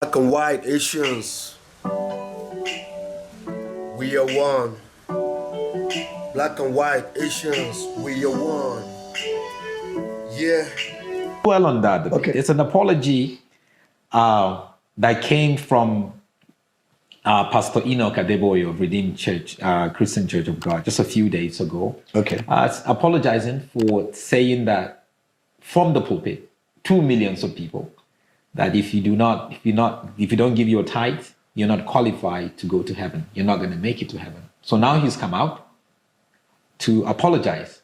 Black and white Asians, we are one. Black and white Asians, we are one. Yeah. Well, on that, okay. It's an apology that came from Pastor Enoch Adeboye of Redeemed Church, Christian Church of God, just a few days ago. Okay. Apologizing for saying that from the pulpit to millions of people that if you don't give your tithe, you're not qualified to go to heaven. You're not going to make it to heaven. So now he's come out to apologize.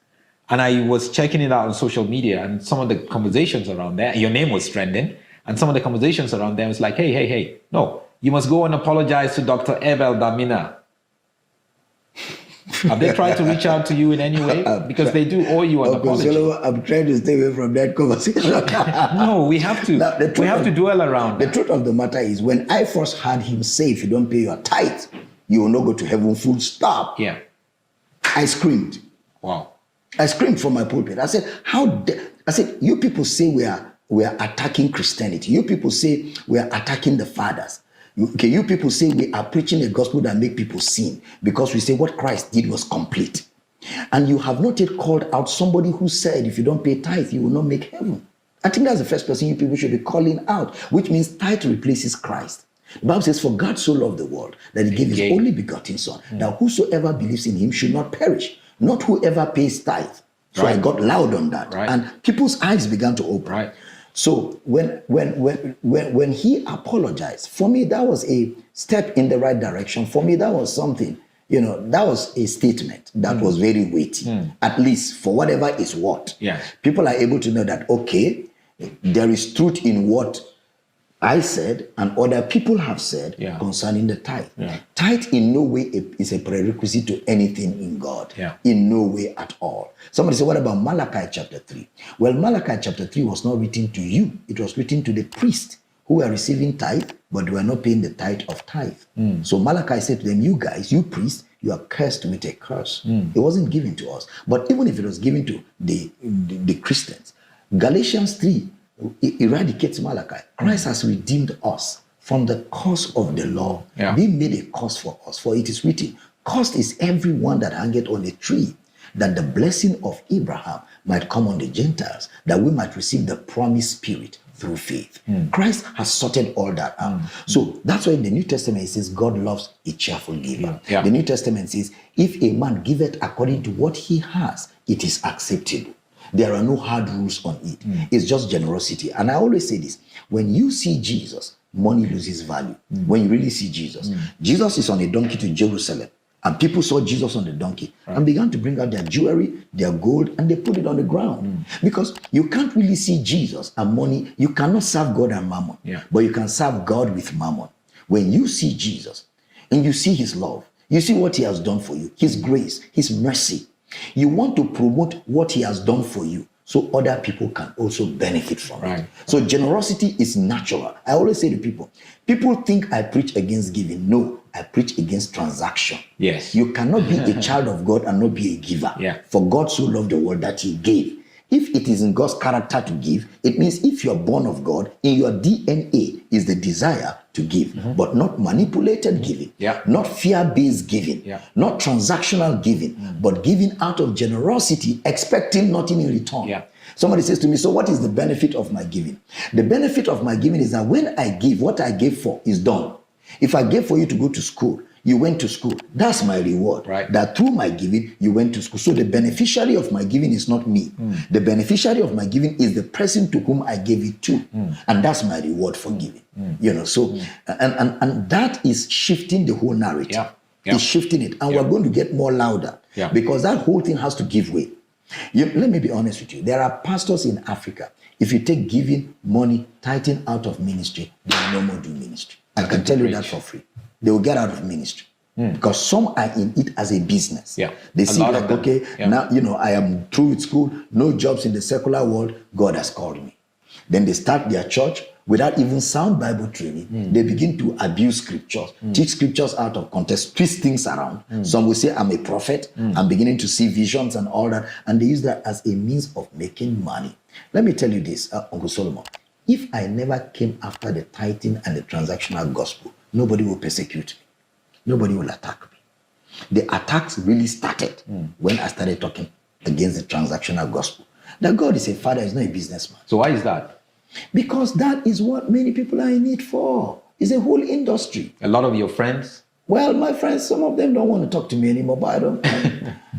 And I was checking it out on social media, and some of the conversations around there, your name was trending, and some of the conversations around there was like, hey, no, you must go and apologize to Dr. Abel Domino. Have they tried to reach out to you in any way? Because they do owe you an apology. I'm trying to stay away from that conversation. No, we have to. We have to dwell around. The truth of the matter is, when I first heard him say, if you don't pay your tithe, you will not go to heaven, full stop. Yeah. I screamed. Wow. I screamed from my pulpit. I said, I said, you people say we are attacking Christianity. You people say we are attacking the fathers. Okay, you people say we are preaching a gospel that make people sin because we say what Christ did was complete. And you have not yet called out somebody who said, if you don't pay tithe, you will not make heaven. I think that's the first person you people should be calling out, which means tithe replaces Christ. The Bible says, for God so loved the world that he gave his only begotten son, that whosoever believes in him should not perish, not whoever pays tithe. So I got loud on that. And people's eyes began to open. So when he apologized, for me, that was a step in the right direction. For me, that was something, that was a statement that was very weighty, at least for whatever is what. Yeah. People are able to know that, okay, there is truth in what I said and other people have said concerning the tithe. Yeah. Tithe in no way is a prerequisite to anything in God. Yeah. In no way at all. Somebody said, what about Malachi chapter 3? Well, Malachi chapter 3 was not written to you. It was written to the priests who were receiving tithe, but they were not paying the tithe of tithe. So Malachi said to them, you guys, you priests, you are cursed with a curse. It wasn't given to us. But even if it was given to the Christians, Galatians 3 eradicates Malachi. Christ has redeemed us from the curse of the law, being made a curse for us. For it is written, cursed is everyone that hangeth on a tree, that the blessing of Abraham might come on the Gentiles, that we might receive the promised spirit through faith. Christ has sorted all that out. So that's why in the New Testament it says God loves a cheerful giver. The New Testament says, if a man giveth according to what he has, it is acceptable. There are no hard rules on it. It's just generosity. And I always say this, when you see Jesus, money loses value. When you really see Jesus. Jesus is on a donkey to Jerusalem. And people saw Jesus on the donkey and began to bring out their jewelry, their gold, and they put it on the ground. Because you can't really see Jesus and money. You cannot serve God and mammon. But you can serve God with mammon. When you see Jesus and you see his love, you see what he has done for you, his grace, his mercy. You want to promote what he has done for you so other people can also benefit from it. So generosity is natural. I always say to people think I preach against giving. No, I preach against transaction. Yes. You cannot be a child of God and not be a giver. For God so loved the world that he gave. If it is in God's character to give, it means if you're born of God, in your DNA is the desire to give, but not manipulated giving, not fear-based giving, not transactional giving, but giving out of generosity, expecting nothing in return. Somebody says to me, so what is the benefit of my giving? The benefit of my giving is that when I give, what I gave for is done. If I gave for you to go to school, you went to school. That's my reward. That through my giving, you went to school. So the beneficiary of my giving is not me. The beneficiary of my giving is the person to whom I gave it to. And that's my reward for giving. So, and that is shifting the whole narrative. It's shifting it. And we're going to get more louder because that whole thing has to give way. Let me be honest with you. There are pastors in Africa. If you take giving money, tithing out of ministry, they will no more do ministry. I can tell you that for free. They will get out of ministry because some are in it as a business. They see like, okay, now, I am through with school, no jobs in the secular world. God has called me. Then they start their church without even sound Bible training. They begin to abuse scriptures, teach scriptures out of context, twist things around. Some will say, I'm a prophet. I'm beginning to see visions and all that. And they use that as a means of making money. Let me tell you this, Uncle Solomon. if I never came after the tithing and the transactional gospel, nobody will persecute me. Nobody will attack me. The attacks really started when I started talking against the transactional gospel. That God is a father, is not a businessman. So why is that? Because that is what many people are in it for. It's a whole industry. A lot of your friends? Well, my friends, some of them don't want to talk to me anymore, but I don't.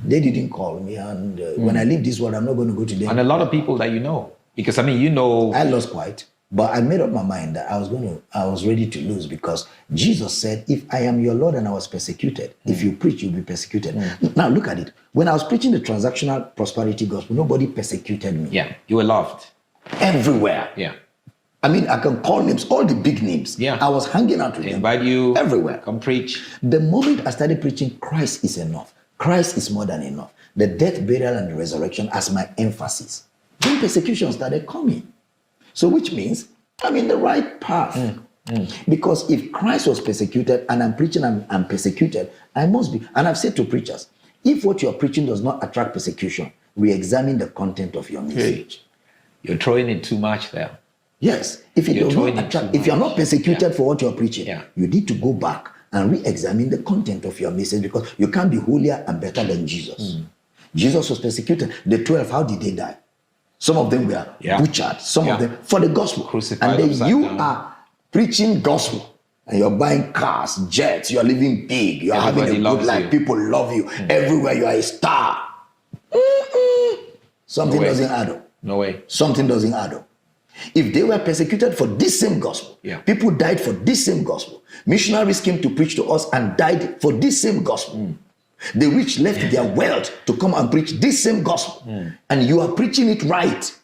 They didn't call me, and when I leave this world, I'm not going to go to them. And a lot of people that you know. Because, I mean, you know... I lost quite, but I made up my mind that I was ready to lose, because Jesus said, if I am your Lord and I was persecuted, if you preach, you'll be persecuted. Now, look at it. When I was preaching the transactional prosperity gospel, nobody persecuted me. Yeah, you were loved. Everywhere. Yeah. I mean, I can call names, all the big names. Yeah. I was hanging out with They them. invite you. Everywhere. Come preach. The moment I started preaching, Christ is enough. Christ is more than enough. The death, burial, and the resurrection as my emphasis. Then persecution started coming. So which means I'm in the right path. Because if Christ was persecuted and I'm preaching and I'm persecuted, I must be. And I've said to preachers, if what you're preaching does not attract persecution, re-examine the content of your message. You're throwing in too much there. Yes, if it does not attract, if you're not persecuted for what you're preaching, you need to go back and re-examine the content of your message, because you can't be holier and better than Jesus. Jesus was persecuted. The 12, how did they die? Some of them were butchered, some of them for the gospel. Crucified. And then you are preaching gospel and you're buying cars, jets, you're living big, you're having a good life, people love you. Everywhere you are a star. Something doesn't add up. No way. Something doesn't add up. If they were persecuted for this same gospel, people died for this same gospel. Missionaries came to preach to us and died for this same gospel. The rich left their wealth to come and preach this same gospel. And you are preaching it right.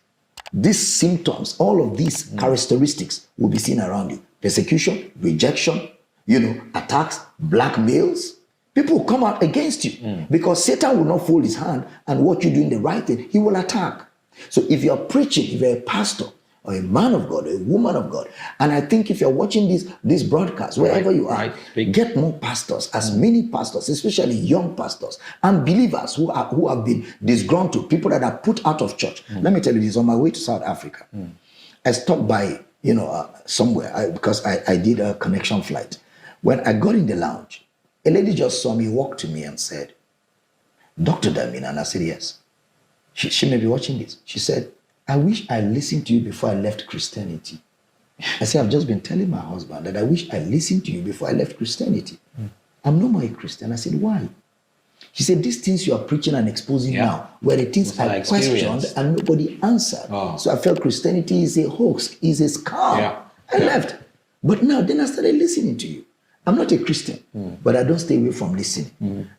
These symptoms, all of these characteristics will be seen around you. Persecution, rejection, attacks, blackmails. People will come out against you because Satan will not fold his hand, and what you do in the right thing, he will attack. So if you're preaching, if you're a pastor, or a man of God, or a woman of God. And I think if you're watching this broadcast, wherever you are, get more pastors, as many pastors, especially young pastors and believers who have been disgruntled, people that are put out of church. Let me tell you this, on my way to South Africa, I stopped by, somewhere, because I did a connection flight. When I got in the lounge, a lady just saw me, walked to me and said, "Dr. Domino," and I said, "Yes." She may be watching this. She said, "I wish I listened to you before I left Christianity." I said, "I've just been telling my husband that I wish I listened to you before I left Christianity. I'm no more a Christian." I said, "Why?" She said, "These things you are preaching and exposing now were the things I questioned and nobody answered. So I felt Christianity is a hoax, is a scam." I left. But now, then I started listening to you. I'm not a Christian, but I don't stay away from listening.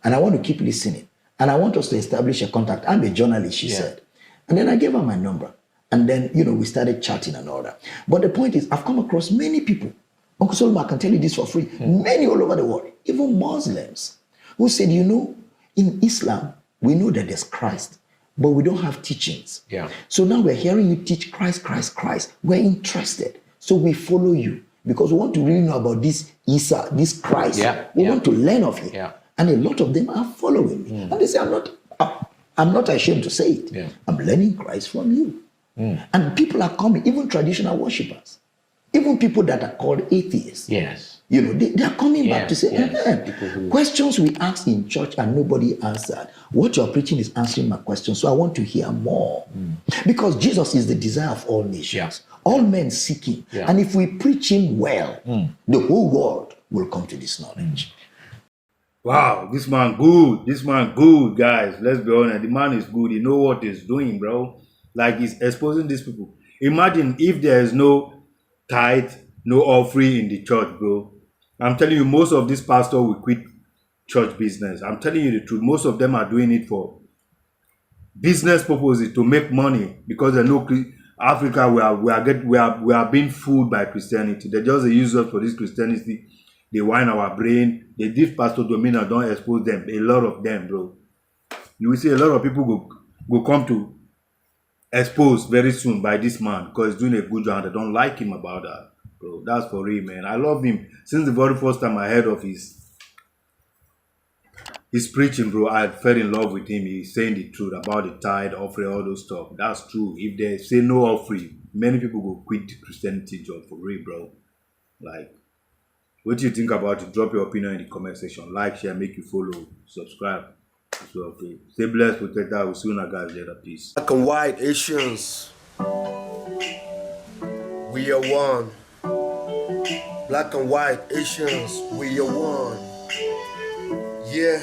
And I want to keep listening. And I want us to establish a contact. I'm a journalist," she said. And then I gave her my number. And then, we started chatting and all that. But the point is, I've come across many people. Uncle Solomon, I can tell you this for free. Many all over the world, even Muslims, who said, in Islam, we know that there's Christ, but we don't have teachings. So now we're hearing you teach Christ, Christ, Christ. We're interested. So we follow you because we want to really know about this Isa, this Christ. We want to learn of him. And a lot of them are following me. And they say, I'm not ashamed to say it. I'm learning Christ from you. And people are coming, even traditional worshippers, even people that are called atheists. They are coming back to say, questions we asked in church and nobody answered. What you're preaching is answering my question. So I want to hear more. Because Jesus is the desire of all nations. All men seek him. And if we preach him well, the whole world will come to this knowledge. Wow, this man good. This man good, guys. Let's be honest. The man is good. He know what he's doing, bro. Like, he's exposing these people. Imagine if there is no tithe, no offering in the church, bro. I'm telling you, most of these pastors will quit church business. I'm telling you the truth. Most of them are doing it for business purposes, to make money, because they know Africa, we are being fooled by Christianity. They just use us for this Christianity. They whine our brain. They did Pastor Domino, don't expose them. A lot of them, bro. You will see a lot of people go come to expose very soon by this man, because he's doing a good job. They don't like him about that, bro. That's for real, man. I love him. Since the very first time I heard of his preaching, bro, I fell in love with him. He's saying the truth about the tithe, offering, all those stuff. That's true. If they say no offering, many people go quit the Christianity job for real, bro. Like, what do you think about it? Drop your opinion in the comment section. Like, share, make you follow, subscribe. So, okay. Stay blessed, protected. We'll see you guys later. Peace. Black and white Asians, we are one. Black and white Asians, we are one. Yeah.